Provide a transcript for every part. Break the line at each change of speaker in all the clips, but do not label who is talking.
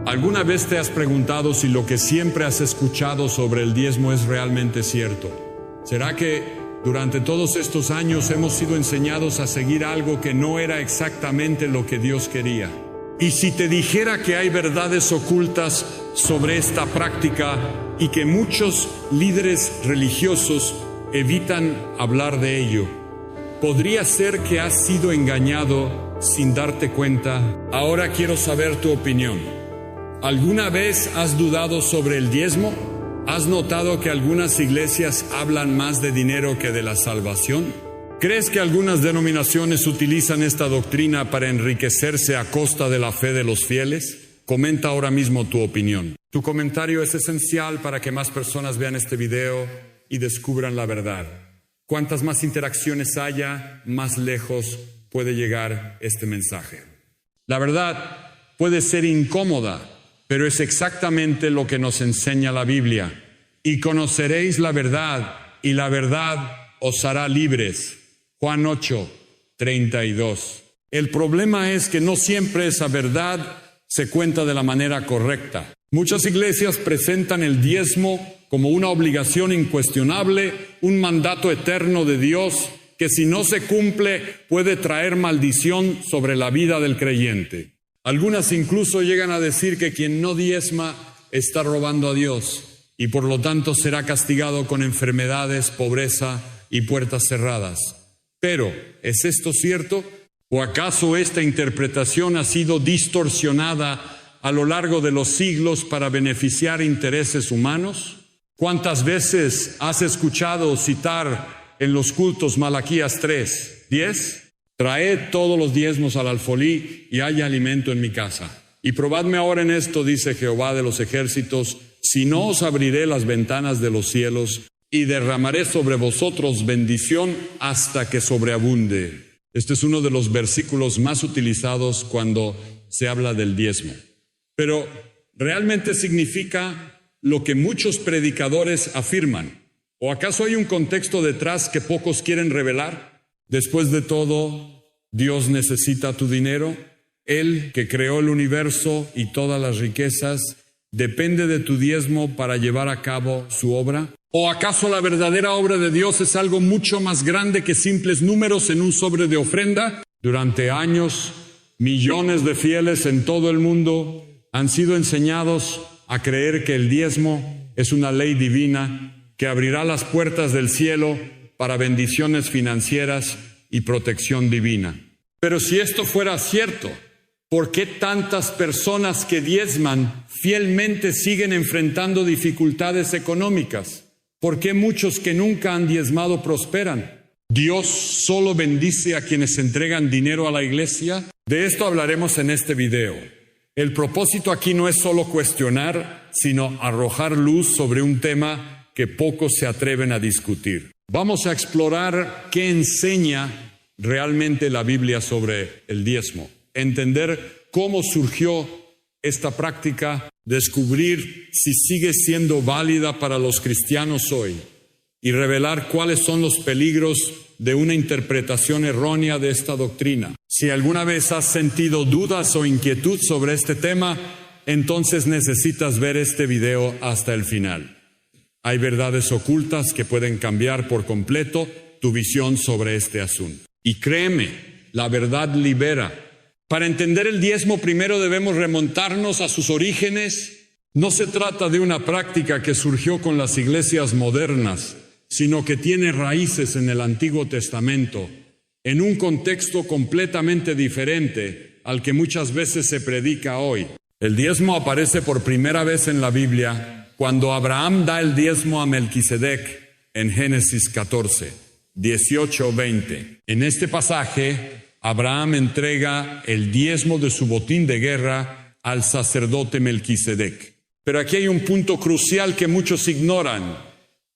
¿Alguna vez te has preguntado si lo que siempre has escuchado sobre el diezmo es realmente cierto? ¿Será que durante todos estos años hemos sido enseñados a seguir algo que no era exactamente lo que Dios quería? Y si te dijera que hay verdades ocultas sobre esta práctica y que muchos líderes religiosos evitan hablar de ello, ¿podría ser que has sido engañado sin darte cuenta? Ahora quiero saber tu opinión. ¿Alguna vez has dudado sobre el diezmo? ¿Has notado que algunas iglesias hablan más de dinero que de la salvación? ¿Crees que algunas denominaciones utilizan esta doctrina para enriquecerse a costa de la fe de los fieles? Comenta ahora mismo tu opinión. Tu comentario es esencial para que más personas vean este video y descubran la verdad. Cuantas más interacciones haya, más lejos puede llegar este mensaje. La verdad puede ser incómoda, pero es exactamente lo que nos enseña la Biblia. Y conoceréis la verdad, y la verdad os hará libres. Juan 8:32. El problema es que no siempre esa verdad se cuenta de la manera correcta. Muchas iglesias presentan el diezmo como una obligación incuestionable, un mandato eterno de Dios que si no se cumple puede traer maldición sobre la vida del creyente. Algunas incluso llegan a decir que quien no diezma está robando a Dios y por lo tanto será castigado con enfermedades, pobreza y puertas cerradas. Pero, ¿es esto cierto? ¿O acaso esta interpretación ha sido distorsionada a lo largo de los siglos para beneficiar intereses humanos? ¿Cuántas veces has escuchado citar en los cultos Malaquías 3:10? Traed todos los diezmos al alfolí y haya alimento en mi casa. Y probadme ahora en esto, dice Jehová de los ejércitos, si no os abriré las ventanas de los cielos y derramaré sobre vosotros bendición hasta que sobreabunde. Este es uno de los versículos más utilizados cuando se habla del diezmo. Pero ¿realmente significa lo que muchos predicadores afirman? ¿O acaso hay un contexto detrás que pocos quieren revelar? Después de todo, ¿Dios necesita tu dinero? Él, que creó el universo y todas las riquezas, ¿depende de tu diezmo para llevar a cabo su obra? ¿O acaso la verdadera obra de Dios es algo mucho más grande que simples números en un sobre de ofrenda? Durante años, millones de fieles en todo el mundo han sido enseñados a creer que el diezmo es una ley divina que abrirá las puertas del cielo para bendiciones financieras y protección divina. Pero si esto fuera cierto, ¿por qué tantas personas que diezman fielmente siguen enfrentando dificultades económicas? ¿Por qué muchos que nunca han diezmado prosperan? ¿Dios solo bendice a quienes entregan dinero a la iglesia? De esto hablaremos en este video. El propósito aquí no es solo cuestionar, sino arrojar luz sobre un tema que pocos se atreven a discutir. Vamos a explorar qué enseña realmente la Biblia sobre el diezmo, entender cómo surgió esta práctica, descubrir si sigue siendo válida para los cristianos hoy y revelar cuáles son los peligros de una interpretación errónea de esta doctrina. Si alguna vez has sentido dudas o inquietud sobre este tema, entonces necesitas ver este video hasta el final. Hay verdades ocultas que pueden cambiar por completo tu visión sobre este asunto. Y créeme, la verdad libera. Para entender el diezmo, primero debemos remontarnos a sus orígenes. No se trata de una práctica que surgió con las iglesias modernas, sino que tiene raíces en el Antiguo Testamento, en un contexto completamente diferente al que muchas veces se predica hoy. El diezmo aparece por primera vez en la Biblia cuando Abraham da el diezmo a Melquisedec en Génesis 14, 18-20. En este pasaje, Abraham entrega el diezmo de su botín de guerra al sacerdote Melquisedec. Pero aquí hay un punto crucial que muchos ignoran.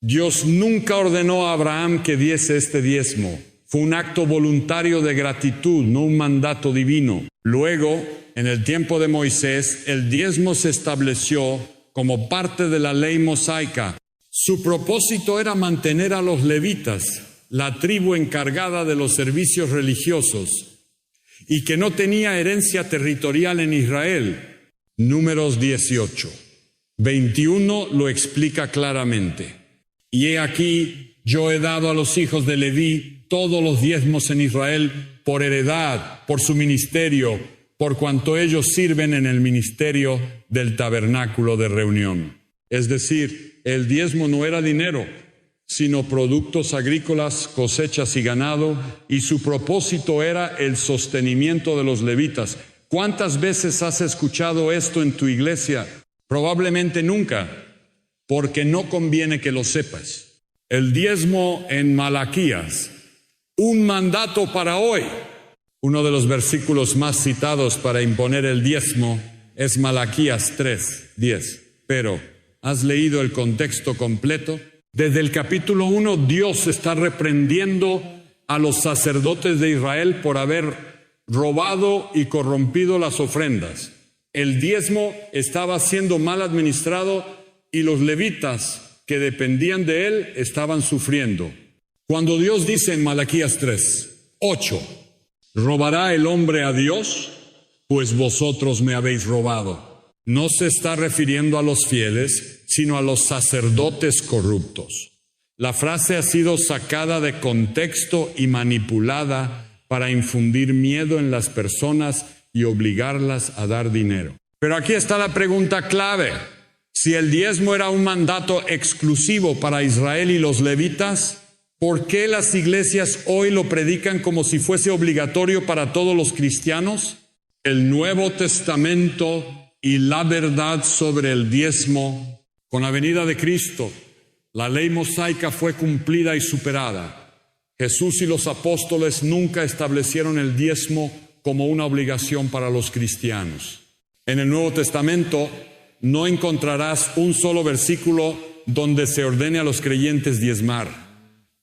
Dios nunca ordenó a Abraham que diese este diezmo. Fue un acto voluntario de gratitud, no un mandato divino. Luego, en el tiempo de Moisés, el diezmo se estableció como parte de la ley mosaica. Su propósito era mantener a los levitas, la tribu encargada de los servicios religiosos, y que no tenía herencia territorial en Israel. Números 18. 21 lo explica claramente. Y he aquí, yo he dado a los hijos de Leví todos los diezmos en Israel por heredad, por su ministerio, por cuanto ellos sirven en el ministerio del tabernáculo de reunión. Es decir, el diezmo no era dinero, sino productos agrícolas, cosechas y ganado, y su propósito era el sostenimiento de los levitas. ¿Cuántas veces has escuchado esto en tu iglesia? Probablemente nunca, porque no conviene que lo sepas. El diezmo en Malaquías, un mandato para hoy. Uno de los versículos más citados para imponer el diezmo es Malaquías 3:10. Pero, ¿has leído el contexto completo? Desde el capítulo 1, Dios está reprendiendo a los sacerdotes de Israel por haber robado y corrompido las ofrendas. El diezmo estaba siendo mal administrado y los levitas que dependían de él estaban sufriendo. Cuando Dios dice en Malaquías 3:8, ¿robará el hombre a Dios? Pues vosotros me habéis robado. No se está refiriendo a los fieles, sino a los sacerdotes corruptos. La frase ha sido sacada de contexto y manipulada para infundir miedo en las personas y obligarlas a dar dinero. Pero aquí está la pregunta clave. Si el diezmo era un mandato exclusivo para Israel y los levitas, ¿por qué las iglesias hoy lo predican como si fuese obligatorio para todos los cristianos? El Nuevo Testamento y la verdad sobre el diezmo, con la venida de Cristo, la ley mosaica fue cumplida y superada. Jesús y los apóstoles nunca establecieron el diezmo como una obligación para los cristianos. En el Nuevo Testamento no encontrarás un solo versículo donde se ordene a los creyentes diezmar.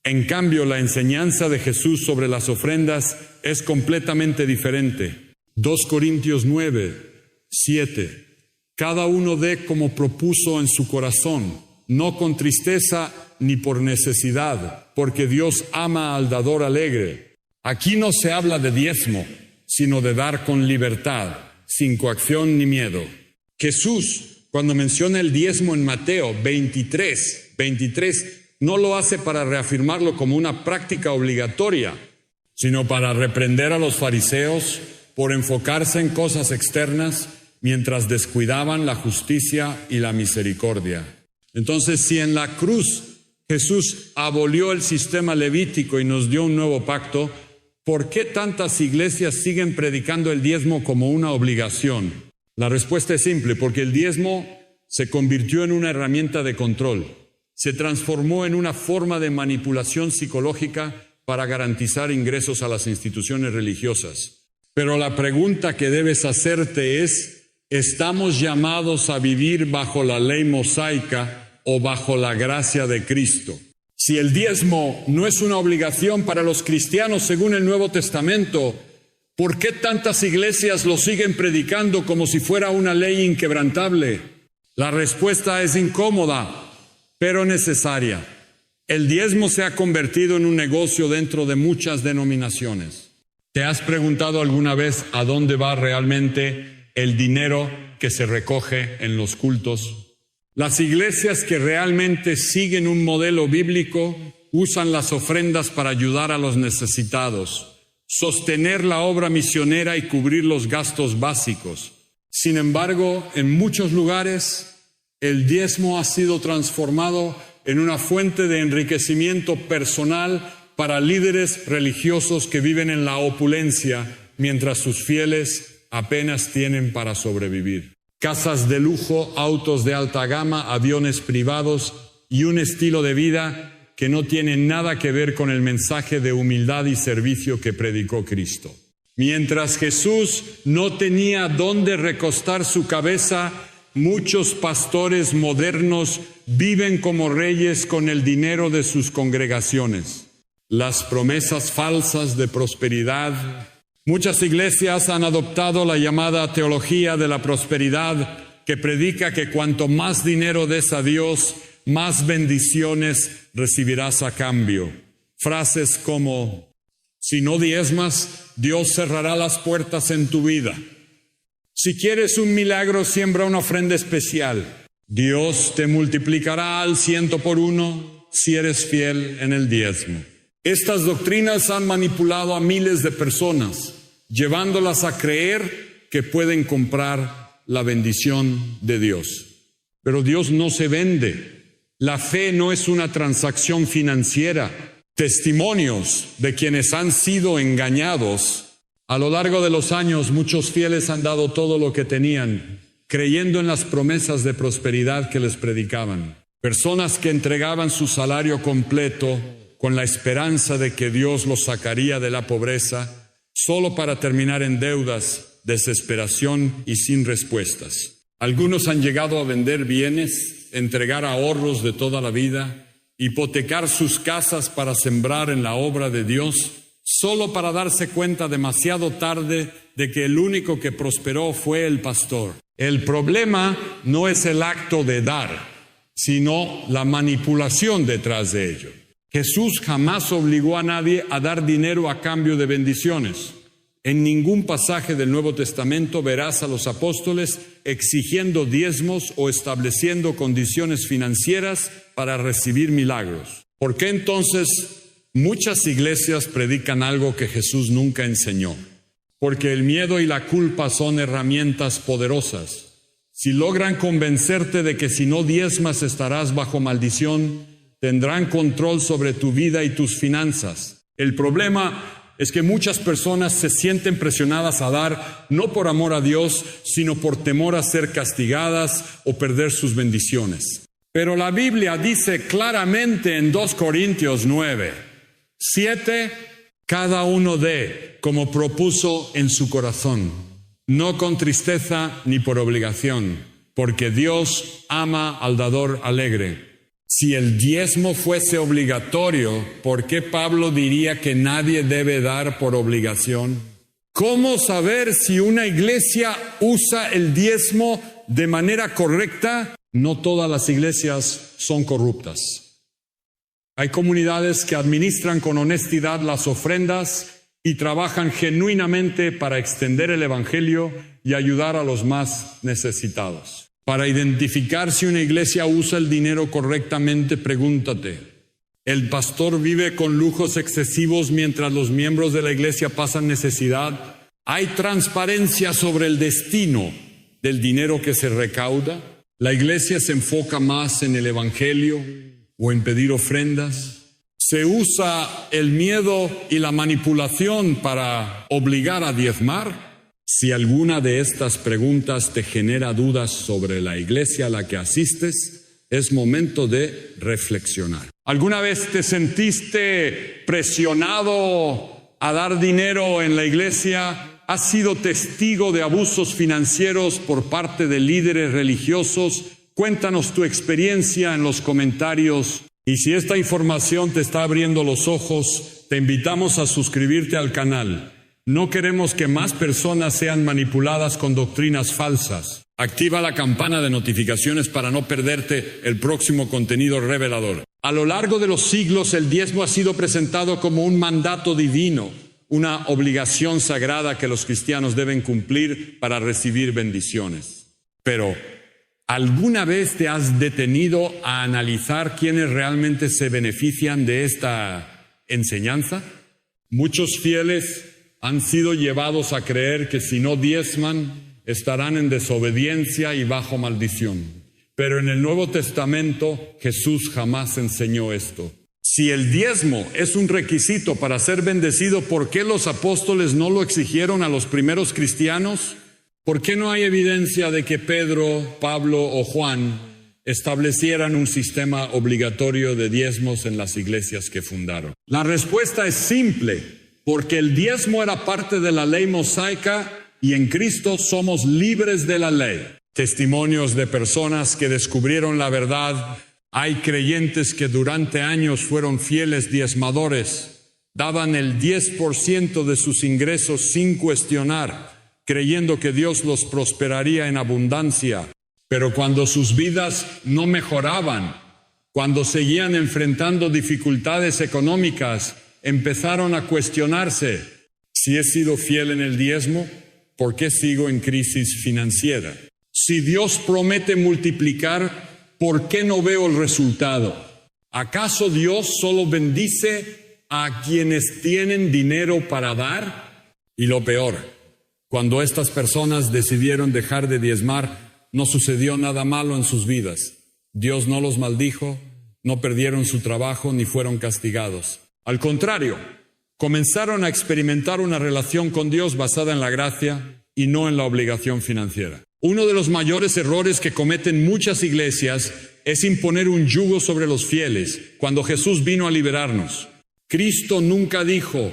En cambio, la enseñanza de Jesús sobre las ofrendas es completamente diferente. 2 Corintios 9:7. Cada uno dé como propuso en su corazón, no con tristeza ni por necesidad, porque Dios ama al dador alegre. Aquí no se habla de diezmo, sino de dar con libertad, sin coacción ni miedo. Jesús, cuando menciona el diezmo en Mateo 23, no lo hace para reafirmarlo como una práctica obligatoria, sino para reprender a los fariseos por enfocarse en cosas externas mientras descuidaban la justicia y la misericordia. Entonces, si en la cruz Jesús abolió el sistema levítico y nos dio un nuevo pacto, ¿por qué tantas iglesias siguen predicando el diezmo como una obligación? La respuesta es simple, porque el diezmo se convirtió en una herramienta de control, se transformó en una forma de manipulación psicológica para garantizar ingresos a las instituciones religiosas. Pero la pregunta que debes hacerte es, ¿estamos llamados a vivir bajo la ley mosaica o bajo la gracia de Cristo? Si el diezmo no es una obligación para los cristianos según el Nuevo Testamento, ¿por qué tantas iglesias lo siguen predicando como si fuera una ley inquebrantable? La respuesta es incómoda, pero necesaria. El diezmo se ha convertido en un negocio dentro de muchas denominaciones. ¿Te has preguntado alguna vez a dónde va realmente el dinero que se recoge en los cultos? Las iglesias que realmente siguen un modelo bíblico usan las ofrendas para ayudar a los necesitados, sostener la obra misionera y cubrir los gastos básicos. Sin embargo, en muchos lugares, el diezmo ha sido transformado en una fuente de enriquecimiento personal para líderes religiosos que viven en la opulencia, mientras sus fieles apenas tienen para sobrevivir. Casas de lujo, autos de alta gama, aviones privados y un estilo de vida que no tiene nada que ver con el mensaje de humildad y servicio que predicó Cristo. Mientras Jesús no tenía dónde recostar su cabeza, muchos pastores modernos viven como reyes con el dinero de sus congregaciones. Las promesas falsas de prosperidad. Muchas iglesias han adoptado la llamada teología de la prosperidad, que predica que cuanto más dinero des a Dios, más bendiciones recibirás a cambio. Frases como, si no diezmas, Dios cerrará las puertas en tu vida. Si quieres un milagro, siembra una ofrenda especial. Dios te multiplicará al 100 por 1 si eres fiel en el diezmo. Estas doctrinas han manipulado a miles de personas, llevándolas a creer que pueden comprar la bendición de Dios. Pero Dios no se vende. La fe no es una transacción financiera. Testimonios de quienes han sido engañados. A lo largo de los años, muchos fieles han dado todo lo que tenían, creyendo en las promesas de prosperidad que les predicaban. Personas que entregaban su salario completo con la esperanza de que Dios los sacaría de la pobreza, solo para terminar en deudas, desesperación y sin respuestas. Algunos han llegado a vender bienes, entregar ahorros de toda la vida, hipotecar sus casas para sembrar en la obra de Dios, solo para darse cuenta demasiado tarde de que el único que prosperó fue el pastor. El problema no es el acto de dar, sino la manipulación detrás de ello. Jesús jamás obligó a nadie a dar dinero a cambio de bendiciones. En ningún pasaje del Nuevo Testamento verás a los apóstoles exigiendo diezmos o estableciendo condiciones financieras para recibir milagros. ¿Por qué entonces muchas iglesias predican algo que Jesús nunca enseñó? Porque el miedo y la culpa son herramientas poderosas. Si logran convencerte de que si no diezmas estarás bajo maldición, tendrán control sobre tu vida y tus finanzas. El problema es que muchas personas se sienten presionadas a dar, no por amor a Dios, sino por temor a ser castigadas o perder sus bendiciones. Pero la Biblia dice claramente en 2 Corintios 9:7, cada uno dé como propuso en su corazón, no con tristeza ni por obligación, porque Dios ama al dador alegre. Si el diezmo fuese obligatorio, ¿por qué Pablo diría que nadie debe dar por obligación? ¿Cómo saber si una iglesia usa el diezmo de manera correcta? No todas las iglesias son corruptas. Hay comunidades que administran con honestidad las ofrendas y trabajan genuinamente para extender el evangelio y ayudar a los más necesitados. Para identificar si una iglesia usa el dinero correctamente, pregúntate, ¿el pastor vive con lujos excesivos mientras los miembros de la iglesia pasan necesidad? ¿Hay transparencia sobre el destino del dinero que se recauda? ¿La iglesia se enfoca más en el evangelio o en pedir ofrendas? ¿Se usa el miedo y la manipulación para obligar a diezmar? Si alguna de estas preguntas te genera dudas sobre la iglesia a la que asistes, es momento de reflexionar. ¿Alguna vez te sentiste presionado a dar dinero en la iglesia? ¿Has sido testigo de abusos financieros por parte de líderes religiosos? Cuéntanos tu experiencia en los comentarios. Y si esta información te está abriendo los ojos, te invitamos a suscribirte al canal. No queremos que más personas sean manipuladas con doctrinas falsas. Activa la campana de notificaciones para no perderte el próximo contenido revelador. A lo largo de los siglos, el diezmo ha sido presentado como un mandato divino, una obligación sagrada que los cristianos deben cumplir para recibir bendiciones. Pero, ¿alguna vez te has detenido a analizar quiénes realmente se benefician de esta enseñanza? Muchos fieles han sido llevados a creer que si no diezman, estarán en desobediencia y bajo maldición. Pero en el Nuevo Testamento, Jesús jamás enseñó esto. Si el diezmo es un requisito para ser bendecido, ¿por qué los apóstoles no lo exigieron a los primeros cristianos? ¿Por qué no hay evidencia de que Pedro, Pablo o Juan establecieran un sistema obligatorio de diezmos en las iglesias que fundaron? La respuesta es simple. Porque el diezmo era parte de la ley mosaica y en Cristo somos libres de la ley. Testimonios de personas que descubrieron la verdad. Hay creyentes que durante años fueron fieles diezmadores. Daban el 10% de sus ingresos sin cuestionar, creyendo que Dios los prosperaría en abundancia. Pero cuando sus vidas no mejoraban, cuando seguían enfrentando dificultades económicas, empezaron a cuestionarse, si he sido fiel en el diezmo, ¿por qué sigo en crisis financiera? Si Dios promete multiplicar, ¿por qué no veo el resultado? ¿Acaso Dios solo bendice a quienes tienen dinero para dar? Y lo peor, cuando estas personas decidieron dejar de diezmar, no sucedió nada malo en sus vidas. Dios no los maldijo, no perdieron su trabajo ni fueron castigados. Al contrario, comenzaron a experimentar una relación con Dios basada en la gracia y no en la obligación financiera. Uno de los mayores errores que cometen muchas iglesias es imponer un yugo sobre los fieles cuando Jesús vino a liberarnos. Cristo nunca dijo,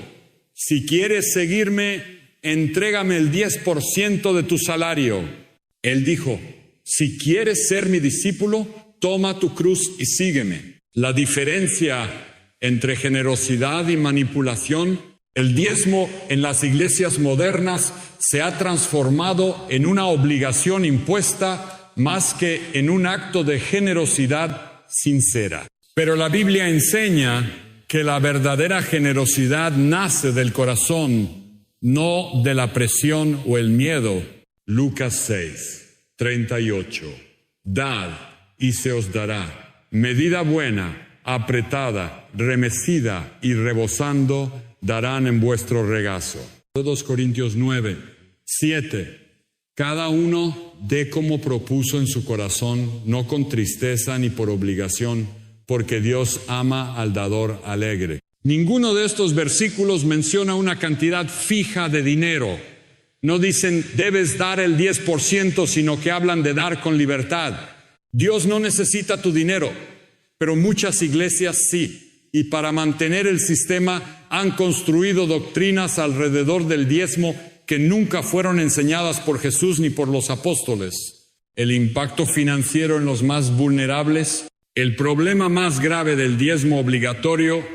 si quieres seguirme, entrégame el 10% de tu salario. Él dijo, si quieres ser mi discípulo, toma tu cruz y sígueme. La diferencia entre generosidad y manipulación, el diezmo en las iglesias modernas se ha transformado en una obligación impuesta más que en un acto de generosidad sincera. Pero la Biblia enseña que la verdadera generosidad nace del corazón, no de la presión o el miedo. Lucas 6, 38. Dad y se os dará, medida buena, apretada, remecida y rebosando, darán en vuestro regazo. 2 Corintios 9, 7. Cada uno dé como propuso en su corazón, no con tristeza ni por obligación, porque Dios ama al dador alegre. Ninguno de estos versículos menciona una cantidad fija de dinero. No dicen debes dar el 10%, sino que hablan de dar con libertad. Dios no necesita tu dinero, pero muchas iglesias sí. Y para mantener el sistema han construido doctrinas alrededor del diezmo que nunca fueron enseñadas por Jesús ni por los apóstoles. El impacto financiero en los más vulnerables. El problema más grave del diezmo obligatorio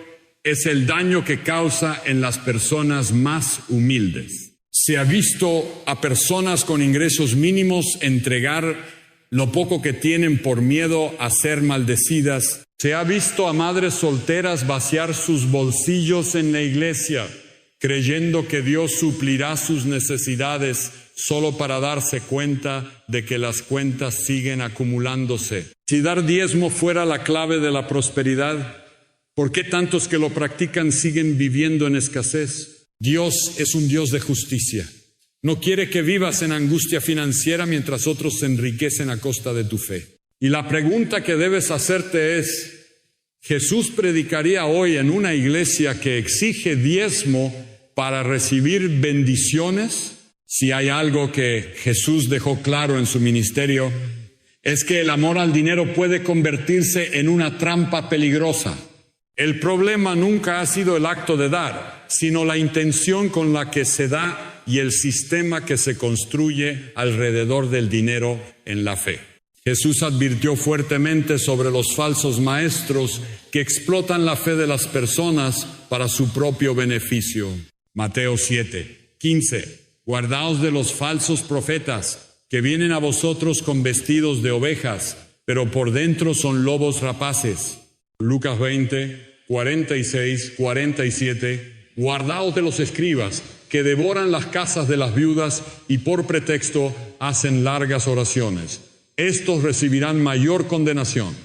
es el daño que causa en las personas más humildes. Se ha visto a personas con ingresos mínimos entregar lo poco que tienen por miedo a ser maldecidas. Se ha visto a madres solteras vaciar sus bolsillos en la iglesia, creyendo que Dios suplirá sus necesidades solo para darse cuenta de que las cuentas siguen acumulándose. Si dar diezmo fuera la clave de la prosperidad, ¿por qué tantos que lo practican siguen viviendo en escasez? Dios es un Dios de justicia. No quiere que vivas en angustia financiera mientras otros se enriquecen a costa de tu fe. Y la pregunta que debes hacerte es, ¿Jesús predicaría hoy en una iglesia que exige diezmo para recibir bendiciones? Si hay algo que Jesús dejó claro en su ministerio, es que el amor al dinero puede convertirse en una trampa peligrosa. El problema nunca ha sido el acto de dar, sino la intención con la que se da y el sistema que se construye alrededor del dinero en la fe. Jesús advirtió fuertemente sobre los falsos maestros que explotan la fe de las personas para su propio beneficio. Mateo 7, 15. Guardaos de los falsos profetas que vienen a vosotros con vestidos de ovejas, pero por dentro son lobos rapaces. Lucas 20, 46, 47. Guardaos de los escribas que devoran las casas de las viudas y por pretexto hacen largas oraciones. Estos recibirán mayor condenación.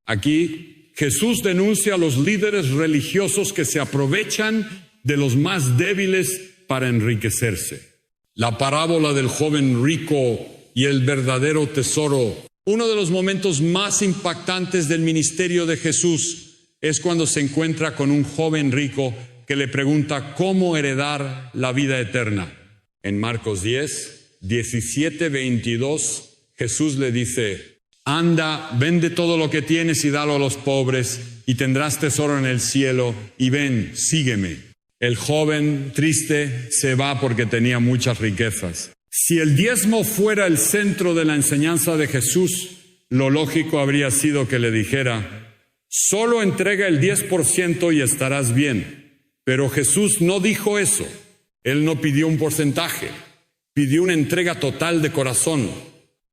Aquí Jesús denuncia a los líderes religiosos que se aprovechan de los más débiles para enriquecerse. La parábola del joven rico y el verdadero tesoro. Uno de los momentos más impactantes del ministerio de Jesús es cuando se encuentra con un joven rico que le pregunta cómo heredar la vida eterna. En Marcos 10, 17, 22, Jesús le dice, anda, vende todo lo que tienes y dalo a los pobres, y tendrás tesoro en el cielo, y ven, sígueme. El joven, triste, se va porque tenía muchas riquezas. Si el diezmo fuera el centro de la enseñanza de Jesús, lo lógico habría sido que le dijera, solo entrega el 10% y estarás bien. Pero Jesús no dijo eso. Él no pidió un porcentaje, pidió una entrega total de corazón.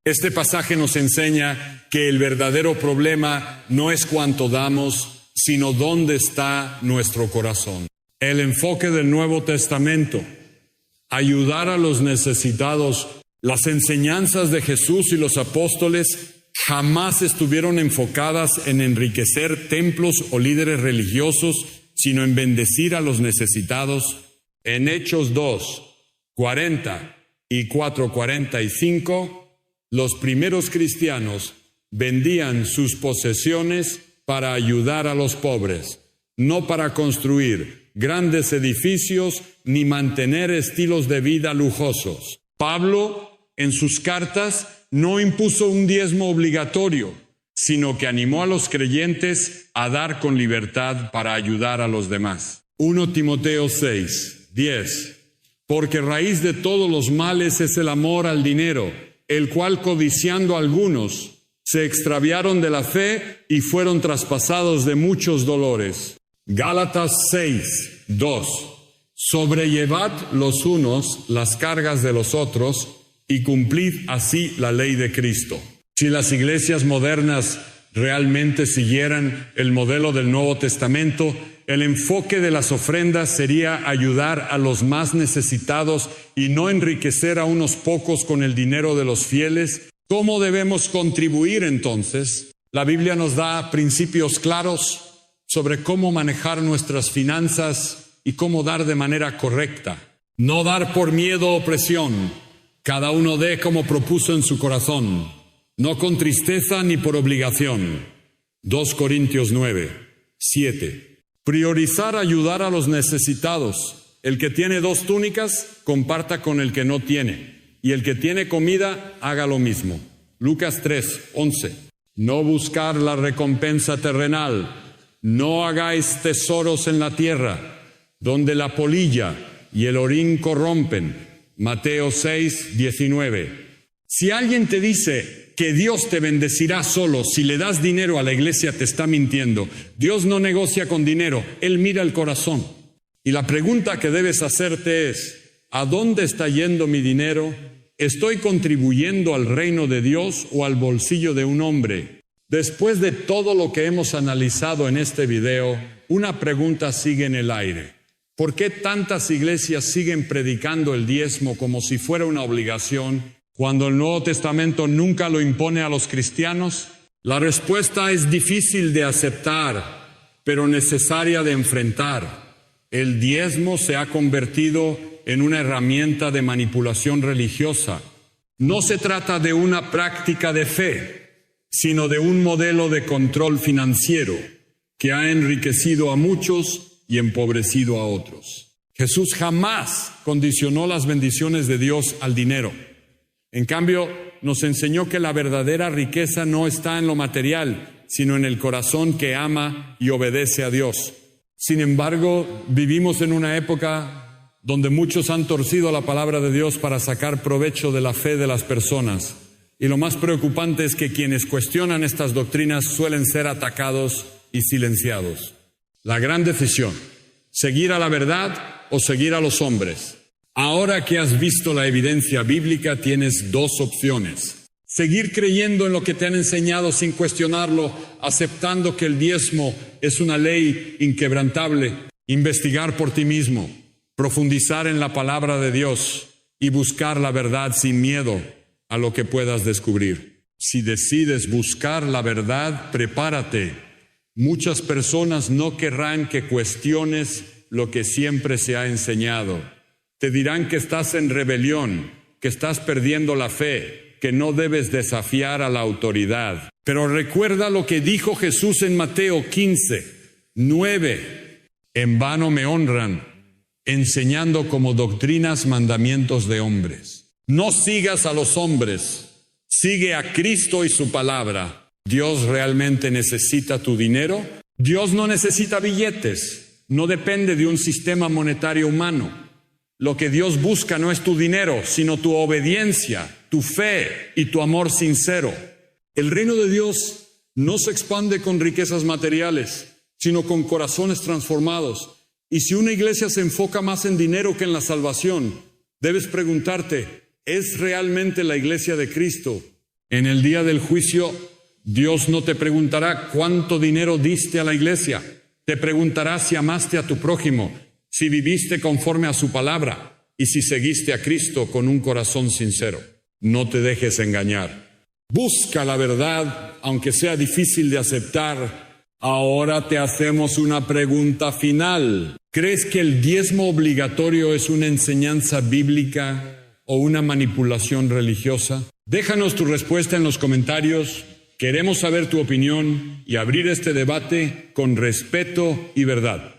Este pasaje nos enseña que el verdadero problema no es cuánto damos, sino dónde está nuestro corazón. El enfoque del Nuevo Testamento ayudar a los necesitados. Las enseñanzas de Jesús y los apóstoles jamás estuvieron enfocadas en enriquecer templos o líderes religiosos, sino en bendecir a los necesitados. En Hechos 2, 40 y 4:45, los primeros cristianos vendían sus posesiones para ayudar a los pobres, no para construir grandes edificios ni mantener estilos de vida lujosos. Pablo, en sus cartas, no impuso un diezmo obligatorio, sino que animó a los creyentes a dar con libertad para ayudar a los demás. 1 Timoteo 6, 10. Porque raíz de todos los males es el amor al dinero, el cual codiciando algunos se extraviaron de la fe y fueron traspasados de muchos dolores. Gálatas 6, 2. Sobrellevad los unos las cargas de los otros y cumplid así la ley de Cristo. Si las iglesias modernas realmente siguieran el modelo del Nuevo Testamento, el enfoque de las ofrendas sería ayudar a los más necesitados y no enriquecer a unos pocos con el dinero de los fieles. ¿Cómo debemos contribuir entonces? La Biblia nos da principios claros sobre cómo manejar nuestras finanzas y cómo dar de manera correcta. No dar por miedo o presión. Cada uno dé como propuso en su corazón, no con tristeza ni por obligación. 2 Corintios 9, 7. Priorizar ayudar a los necesitados. El que tiene 2 túnicas, comparta con el que no tiene. Y el que tiene comida, haga lo mismo. Lucas 3, 11. No buscar la recompensa terrenal. No hagáis tesoros en la tierra, donde la polilla y el orín corrompen. Mateo 6, 19. Si alguien te dice que Dios te bendecirá solo si le das dinero a la iglesia, te está mintiendo. Dios no negocia con dinero, Él mira el corazón. Y la pregunta que debes hacerte es, ¿a dónde está yendo mi dinero? ¿Estoy contribuyendo al reino de Dios o al bolsillo de un hombre? Después de todo lo que hemos analizado en este video, una pregunta sigue en el aire. ¿Por qué tantas iglesias siguen predicando el diezmo como si fuera una obligación, cuando el Nuevo Testamento nunca lo impone a los cristianos? La respuesta es difícil de aceptar, pero necesaria de enfrentar. El diezmo se ha convertido en una herramienta de manipulación religiosa. No se trata de una práctica de fe, sino de un modelo de control financiero que ha enriquecido a muchos y empobrecido a otros. Jesús jamás condicionó las bendiciones de Dios al dinero. En cambio, nos enseñó que la verdadera riqueza no está en lo material, sino en el corazón que ama y obedece a Dios. Sin embargo, vivimos en una época donde muchos han torcido la palabra de Dios para sacar provecho de la fe de las personas. Y lo más preocupante es que quienes cuestionan estas doctrinas suelen ser atacados y silenciados. La gran decisión, seguir a la verdad o seguir a los hombres. Ahora que has visto la evidencia bíblica, tienes 2 opciones. Seguir creyendo en lo que te han enseñado sin cuestionarlo, aceptando que el diezmo es una ley inquebrantable. Investigar por ti mismo, profundizar en la palabra de Dios y buscar la verdad sin miedo a lo que puedas descubrir. Si decides buscar la verdad, prepárate. Muchas personas no querrán que cuestiones lo que siempre se ha enseñado. Te dirán que estás en rebelión, que estás perdiendo la fe, que no debes desafiar a la autoridad. Pero recuerda lo que dijo Jesús en Mateo 15, 9. En vano me honran, enseñando como doctrinas mandamientos de hombres. No sigas a los hombres, sigue a Cristo y su palabra. ¿Dios realmente necesita tu dinero? Dios no necesita billetes, no depende de un sistema monetario humano. Lo que Dios busca no es tu dinero, sino tu obediencia, tu fe y tu amor sincero. El reino de Dios no se expande con riquezas materiales, sino con corazones transformados. Y si una iglesia se enfoca más en dinero que en la salvación, debes preguntarte, ¿es realmente la iglesia de Cristo? En el día del juicio, Dios no te preguntará cuánto dinero diste a la iglesia. Te preguntará si amaste a tu prójimo, si viviste conforme a su palabra. y si seguiste a Cristo con un corazón sincero. No te dejes engañar. Busca la verdad, aunque sea difícil de aceptar. Ahora te hacemos una pregunta final. ¿Crees que el diezmo obligatorio es una enseñanza bíblica o una manipulación religiosa? Déjanos tu respuesta en los comentarios. Queremos saber tu opinión y abrir este debate con respeto y verdad.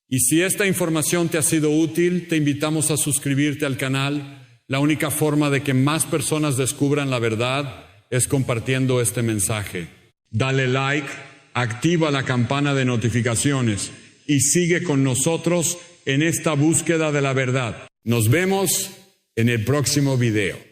Y si esta información te ha sido útil, te invitamos a suscribirte al canal. La única forma de que más personas descubran la verdad es compartiendo este mensaje. Dale like, activa la campana de notificaciones y sigue con nosotros en esta búsqueda de la verdad. Nos vemos en el próximo video.